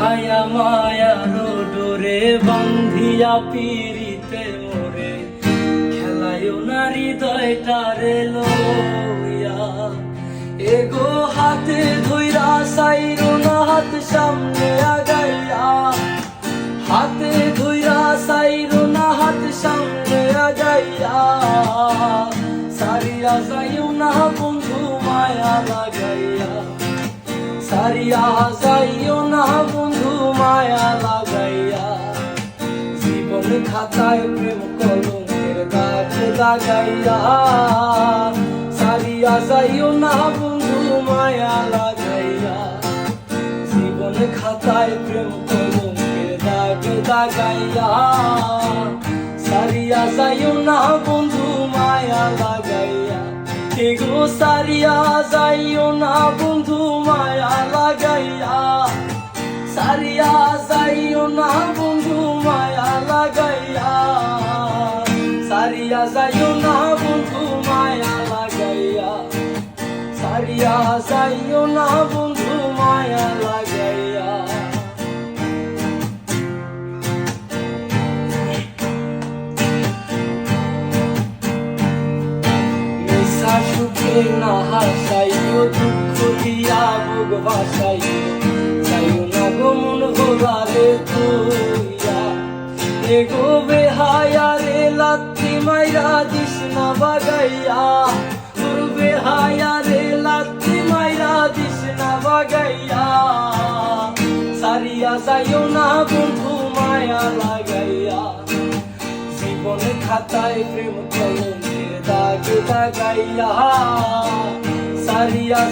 মায়া মায়ার ডোরে বান্ধিয়া পিরিতে মোরে খেলায়ও না হৃদয়টারে লইয়া এগো হাতে ধইরা সাইরো না হাত সামনে আগাইয়া হাতে ধইরা সাইরো না হাত সামনে আগাইয়া সারিয়া যাইও না বন্ধু মায়া লাগাইয়া সারিয়া যাইও না বন্ধু মায়া লাগাইয়া জীবন খাতায় প্রেম কলঙ্কের দাগ লাগাইয়া সারিয়া যাইও না বন্ধু মায়া লাগাইয়া জীবন খাতায় প্রেম কলঙ্কের দাগ লাগাইয়া সারিয়া যাইও না বন্ধু মায়া লাগাইয়া এগো সারিয়া যাইও না বন্ধু মায়া লাগাইয়া সারিয়া যাইও না বন্ধু মায়া লাগাইয়া সারিয়া যাইও না বন্ধু মায়া লাগাইয়া সারিয়া যাইও না বন্ধু মায়া লাগাইয়া সুখে না হাসাইও দুঃখ দিয়া বুক ভাসাইও যাইও না গো মন ভোলারে তুইয়া এগো বেহায়া রে লাত্তি মাইরা দিস না বাগাইয়া তোর বেহায়া রে লাত্তি মাইরা দিস না বাগাইয়া সারিয়া যাইও না বন্ধু মায়া লাগাইয়া জীবন খাতায় প্রেম কলঙ্কের দাগ লাগাইয়া সারিয়া